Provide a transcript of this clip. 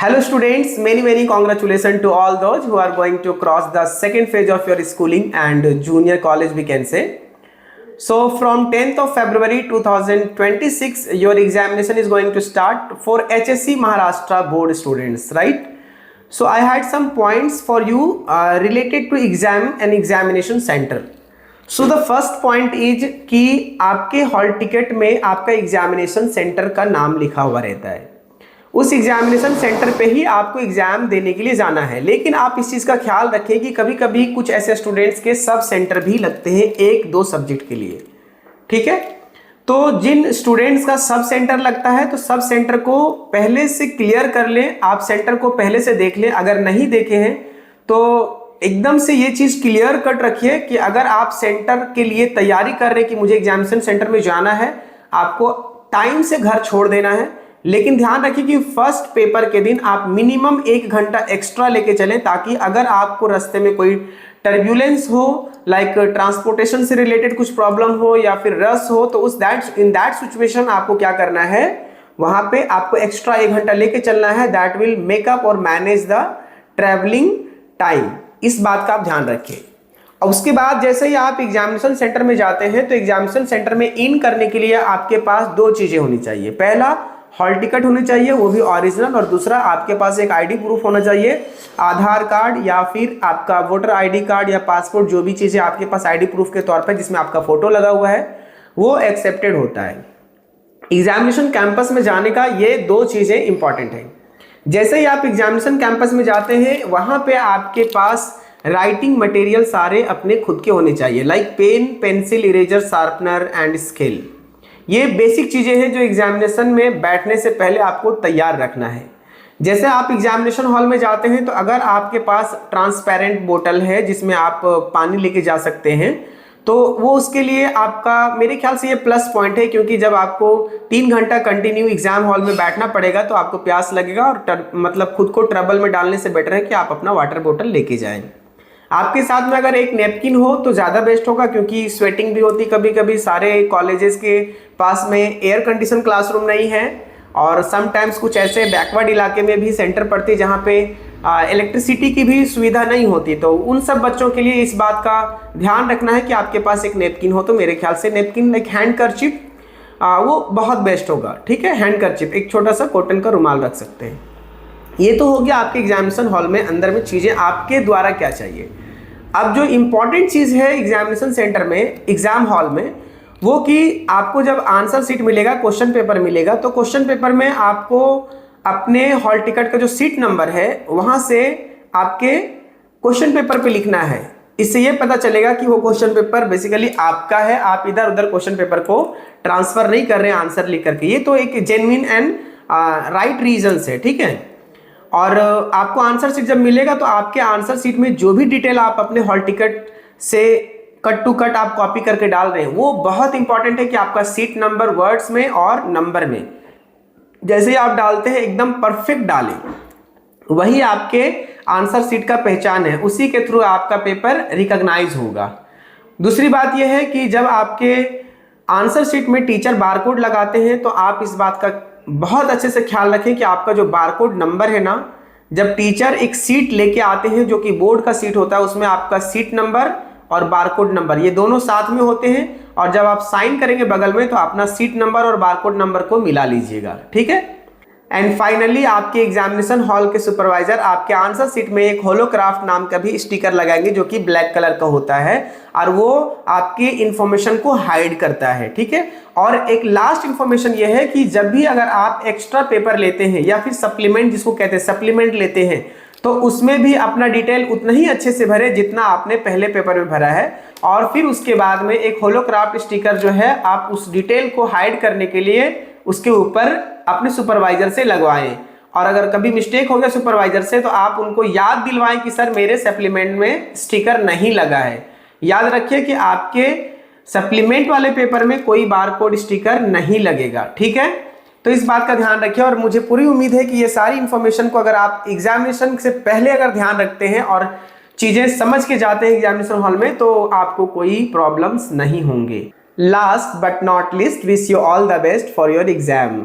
Hello students, many congratulations to all those who are going to cross the second phase of your schooling and junior college we can say. So from 10th of February 2026 your examination is going to start for HSC Maharashtra board students, right? So I had some points for you related to exam and examination center. So the first point is कि आपके hall ticket में आपका examination centre का नाम लिखा हुआ रहता है। उस एग्जामिनेशन सेंटर पे ही आपको एग्जाम देने के लिए जाना है, लेकिन आप इस चीज़ का ख्याल रखें कि कभी कभी कुछ ऐसे स्टूडेंट्स के सब सेंटर भी लगते हैं एक दो सब्जेक्ट के लिए, ठीक है। तो जिन स्टूडेंट्स का सब सेंटर लगता है तो सब सेंटर को पहले से क्लियर कर लें, आप सेंटर को पहले से देख लें। अगर नहीं देखे हैं तो एकदम से ये चीज़ क्लियर कट रखिए कि अगर आप सेंटर के लिए तैयारी कर रहे हैं कि मुझे एग्जामिनेशन सेंटर में जाना है, आपको टाइम से घर छोड़ देना है। लेकिन ध्यान रखिए कि फर्स्ट पेपर के दिन आप मिनिमम 1 घंटा एक्स्ट्रा लेके चलें, ताकि अगर आपको रास्ते में कोई टर्ब्यूलेंस हो, लाइक ट्रांसपोर्टेशन से रिलेटेड कुछ प्रॉब्लम हो या फिर रश हो, तो इन दैट सिचुएशन आपको क्या करना है, वहां पे आपको एक्स्ट्रा 1 घंटा लेके चलना है। दैट विल मेक अप और मैनेज द ट्रैवलिंग टाइम। इस बात का आप ध्यान रखिए। और उसके बाद जैसे ही आप एग्जामिनेशन सेंटर में जाते हैं तो एग्जामिनेशन सेंटर में इन करने के लिए आपके पास 2 चीजें होनी चाहिए। पहला, हॉल टिकट होनी चाहिए, वो भी ओरिजिनल, और दूसरा आपके पास एक आईडी प्रूफ होना चाहिए, आधार कार्ड या फिर आपका वोटर आईडी कार्ड या पासपोर्ट, जो भी चीज़ें आपके पास आईडी प्रूफ के तौर पर जिसमें आपका फोटो लगा हुआ है वो एक्सेप्टेड होता है। एग्जामिनेशन कैंपस में जाने का ये 2 चीज़ें इंपॉर्टेंट हैं। जैसे ही आप एग्जामिनेशन कैंपस में जाते हैं वहाँ पे आपके पास राइटिंग मटेरियल सारे अपने खुद के होने चाहिए, like pen, pencil, eraser, sharpener and scale. ये बेसिक चीज़ें हैं जो एग्जामिनेशन में बैठने से पहले आपको तैयार रखना है। जैसे आप एग्जामिनेशन हॉल में जाते हैं तो अगर आपके पास ट्रांसपेरेंट बोतल है जिसमें आप पानी लेके जा सकते हैं, तो वो उसके लिए आपका मेरे ख्याल से ये प्लस पॉइंट है, क्योंकि जब आपको 3 घंटा कंटिन्यू एग्जाम हॉल में बैठना पड़ेगा तो आपको प्यास लगेगा और मतलब खुद को ट्रबल में डालने से बेटर है कि आप अपना वाटर बोतल लेके जाएं। आपके साथ में अगर एक नैपकिन हो तो ज़्यादा बेस्ट होगा, क्योंकि स्वेटिंग भी होती कभी कभी। सारे कॉलेजेस के पास में एयर कंडीशन क्लासरूम नहीं है और समटाइम्स कुछ ऐसे बैकवर्ड इलाके में भी सेंटर पड़ती है जहाँ पे इलेक्ट्रिसिटी की भी सुविधा नहीं होती। तो उन सब बच्चों के लिए इस बात का ध्यान रखना है कि आपके पास एक नैपकिन हो। तो मेरे ख्याल से नैपकिन लाइक हैंड कर्चिप वो बहुत बेस्ट होगा, ठीक है। हैंड कर्चिप, एक छोटा सा कॉटन का रुमाल रख सकते हैं। ये तो हो गया आपके एग्जामिनेशन हॉल में अंदर में चीज़ें आपके द्वारा क्या चाहिए। अब जो इम्पॉर्टेंट चीज़ है एग्जामिनेशन सेंटर में, एग्जाम हॉल में, वो कि आपको जब आंसर सीट मिलेगा, क्वेश्चन पेपर मिलेगा, तो क्वेश्चन पेपर में आपको अपने हॉल टिकट का जो सीट नंबर है वहाँ से आपके क्वेश्चन पेपर पे लिखना है। इससे ये पता चलेगा कि वो क्वेश्चन पेपर बेसिकली आपका है, आप इधर उधर क्वेश्चन पेपर को ट्रांसफर नहीं कर रहे हैं आंसर लिख करके। ये तो एक जेन्युइन एंड राइट रीजन है, ठीक है। और आपको आंसर सीट जब मिलेगा तो आपके आंसर सीट में जो भी डिटेल आप अपने हॉल टिकट से कट टू कट आप कॉपी करके डाल रहे हैं वो बहुत इंपॉर्टेंट है कि आपका सीट नंबर वर्ड्स में और नंबर में जैसे ही आप डालते हैं एकदम परफेक्ट डालें, वही आपके आंसर सीट का पहचान है, उसी के थ्रू आपका पेपर रिकॉग्नाइज होगा। दूसरी बात यह है कि जब आपके आंसर सीट में टीचर बारकोड लगाते हैं तो आप इस बात का बहुत अच्छे से ख्याल रखें कि आपका जो बारकोड नंबर है ना, जब टीचर एक सीट लेके आते हैं जो कि बोर्ड का सीट होता है, उसमें आपका सीट नंबर और बारकोड नंबर ये दोनों साथ में होते हैं, और जब आप साइन करेंगे बगल में तो अपना सीट नंबर और बारकोड नंबर को मिला लीजिएगा, ठीक है। एंड फाइनली आपके एग्जामिनेशन हॉल के सुपरवाइजर आपके आंसर सीट में एक होलोक्राफ्ट नाम का भी स्टिकर लगाएंगे जो कि ब्लैक कलर का होता है और वो आपकी इंफॉर्मेशन को हाइड करता है, ठीक है। और एक लास्ट इंफॉर्मेशन ये है कि जब भी अगर आप एक्स्ट्रा पेपर लेते हैं या फिर सप्लीमेंट जिसको कहते हैं सप्लीमेंट लेते हैं, तो उसमें भी अपना डिटेल उतना ही अच्छे से भरे जितना आपने पहले पेपर में भरा है। और फिर उसके बाद में एक होलोक्राफ्ट स्टिकर जो है आप उस डिटेल को हाइड करने के लिए उसके ऊपर अपने सुपरवाइजर से लगवाएं। और अगर कभी मिस्टेक हो गया सुपरवाइजर से तो आप उनको याद दिलवाएं कि सर मेरे सप्लीमेंट में स्टिकर नहीं लगा है। याद रखिए कि आपके सप्लीमेंट वाले पेपर में कोई बारकोड स्टिकर नहीं लगेगा, ठीक है। तो इस बात का ध्यान रखिए और मुझे पूरी उम्मीद है कि ये सारी इंफॉर्मेशन को अगर आप एग्जामिनेशन से पहले अगर ध्यान रखते हैं और चीजें समझ के जाते हैं एग्जामिनेशन हॉल में तो आपको कोई प्रॉब्लम्स नहीं होंगे। Last but not least, wish you all the best for your exam.